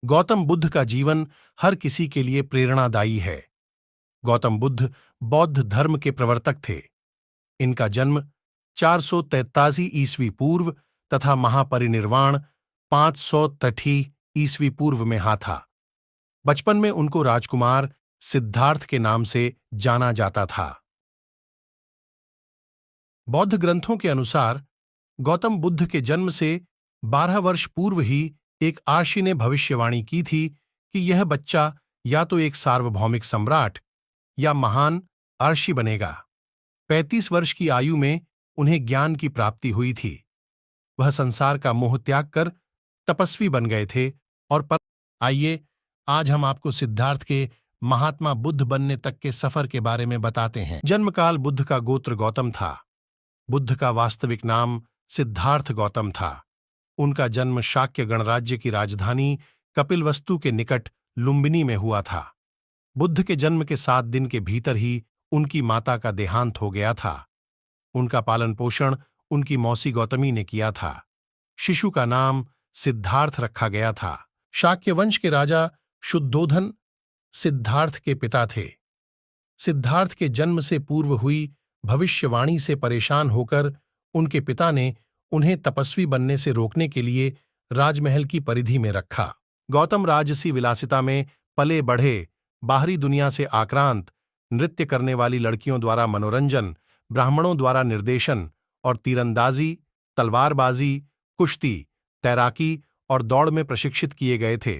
गौतम बुद्ध का जीवन हर किसी के लिए प्रेरणादायी है। गौतम बुद्ध बौद्ध धर्म के प्रवर्तक थे। इनका जन्म 483 ईस्वी पूर्व तथा महापरिनिर्वाण 560 ईस्वी पूर्व में था। बचपन में उनको राजकुमार सिद्धार्थ के नाम से जाना जाता था। बौद्ध ग्रंथों के अनुसार गौतम बुद्ध के जन्म से 12 वर्ष पूर्व ही एक आर्षि ने भविष्यवाणी की थी कि यह बच्चा या तो एक सार्वभौमिक सम्राट या महान आर्षि बनेगा। 35 वर्ष की आयु में उन्हें ज्ञान की प्राप्ति हुई थी। वह संसार का मोह त्याग कर तपस्वी बन गए थे और आइए आज हम आपको सिद्धार्थ के महात्मा बुद्ध बनने तक के सफर के बारे में बताते हैं। जन्मकाल बुद्ध का गोत्र गौतम था। बुद्ध का वास्तविक नाम सिद्धार्थ गौतम था। उनका जन्म शाक्य गणराज्य की राजधानी कपिलवस्तु के निकट लुम्बिनी में हुआ था। बुद्ध के जन्म के 7 दिन के भीतर ही उनकी माता का देहांत हो गया था। उनका पालन पोषण उनकी मौसी गौतमी ने किया था। शिशु का नाम सिद्धार्थ रखा गया था। शाक्य वंश के राजा शुद्धोधन सिद्धार्थ के पिता थे। सिद्धार्थ के जन्म से पूर्व हुई भविष्यवाणी से परेशान होकर उनके पिता ने उन्हें तपस्वी बनने से रोकने के लिए राजमहल की परिधि में रखा। गौतम राजसी विलासिता में पले बढ़े, बाहरी दुनिया से आक्रांत, नृत्य करने वाली लड़कियों द्वारा मनोरंजन, ब्राह्मणों द्वारा निर्देशन और तीरंदाजी, तलवारबाजी, कुश्ती, तैराकी और दौड़ में प्रशिक्षित किए गए थे।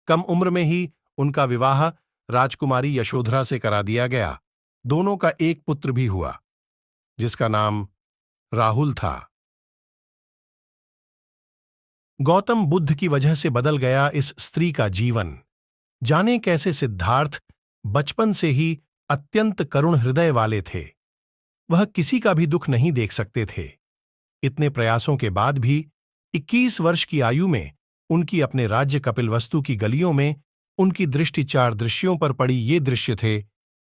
कम उम्र में ही उनका विवाह राजकुमारी यशोधरा से करा दिया गया। दोनों का एक पुत्र भी हुआ जिसका नाम राहुल था। गौतम बुद्ध की वजह से बदल गया इस स्त्री का जीवन। जाने कैसे सिद्धार्थ बचपन से ही अत्यंत करुण हृदय वाले थे। वह किसी का भी दुख नहीं देख सकते थे। इतने प्रयासों के बाद भी 21 वर्ष की आयु में उनकी अपने राज्य कपिलवस्तु की गलियों में उनकी दृष्टि 4 दृश्यों पर पड़ी। ये दृश्य थे: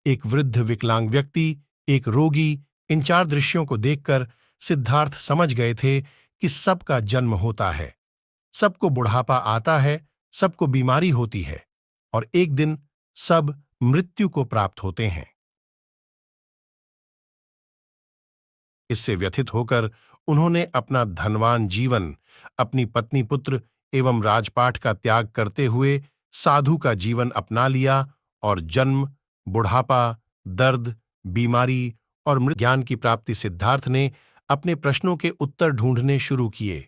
एक वृद्ध विकलांग व्यक्ति, एक रोगी। इन 4 दृश्यों को देखकर सिद्धार्थ समझ गए थे कि सबका जन्म होता है, सबको बुढ़ापा आता है, सबको बीमारी होती है और एक दिन सब मृत्यु को प्राप्त होते हैं। इससे व्यथित होकर उन्होंने अपना धनवान जीवन, अपनी पत्नी पुत्र एवं राजपाट का त्याग करते हुए साधु का जीवन अपना लिया और जन्म, बुढ़ापा, दर्द, बीमारी और मृत्यु ज्ञान की प्राप्ति सिद्धार्थ ने अपने प्रश्नों के उत्तर ढूंढने शुरू किए।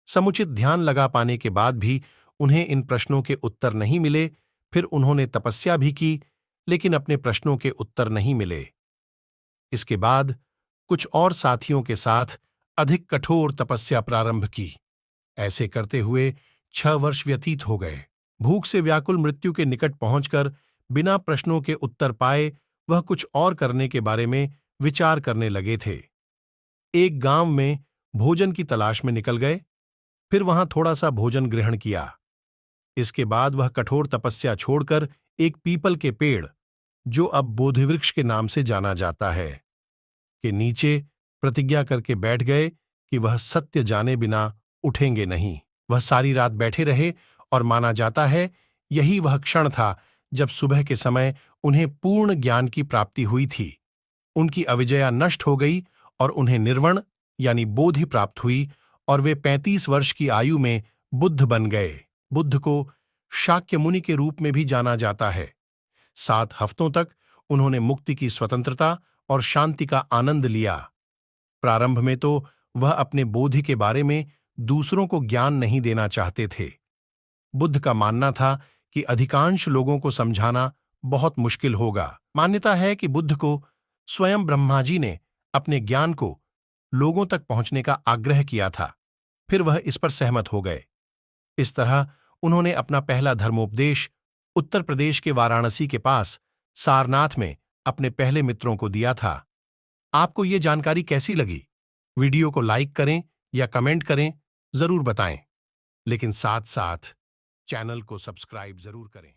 समुचित ध्यान लगा पाने के बाद भी उन्हें इन प्रश्नों के उत्तर नहीं मिले। फिर उन्होंने तपस्या भी की, लेकिन अपने प्रश्नों के उत्तर नहीं मिले। इसके बाद कुछ और साथियों के साथ अधिक कठोर तपस्या प्रारंभ की। ऐसे करते हुए 6 वर्ष व्यतीत हो गए। भूख से व्याकुल मृत्यु के निकट पहुंचकर बिना प्रश्नों के उत्तर पाए वह कुछ और करने के बारे में विचार करने लगे थे। एक गांव में भोजन की तलाश में निकल गए, फिर वहां थोड़ा सा भोजन ग्रहण किया। इसके बाद वह कठोर तपस्या छोड़कर एक पीपल के पेड़, जो अब बोधिवृक्ष के नाम से जाना जाता है, के नीचे प्रतिज्ञा करके बैठ गए कि वह सत्य जाने बिना उठेंगे नहीं। वह सारी रात बैठे रहे और माना जाता है यही वह क्षण था जब सुबह के समय उन्हें पूर्ण ज्ञान की प्राप्ति हुई थी। उनकी अविजया नष्ट हो गई और उन्हें निर्वण यानी बोधि प्राप्त हुई और वे 35 वर्ष की आयु में बुद्ध बन गए। बुद्ध को शाक्य मुनि के रूप में भी जाना जाता है। 7 हफ्तों तक उन्होंने मुक्ति की स्वतंत्रता और शांति का आनंद लिया। प्रारंभ में तो वह अपने बोधि के बारे में दूसरों को ज्ञान नहीं देना चाहते थे। बुद्ध का मानना था कि अधिकांश लोगों को समझाना बहुत मुश्किल होगा। मान्यता है कि बुद्ध को स्वयं ब्रह्मा जी ने अपने ज्ञान को लोगों तक पहुंचने का आग्रह किया था। फिर वह इस पर सहमत हो गए। इस तरह उन्होंने अपना पहला धर्मोपदेश उत्तर प्रदेश के वाराणसी के पास सारनाथ में अपने पहले मित्रों को दिया था। आपको ये जानकारी कैसी लगी? वीडियो को लाइक करें या कमेंट करें, जरूर बताएं। लेकिन साथ साथ चैनल को सब्सक्राइब जरूर करें।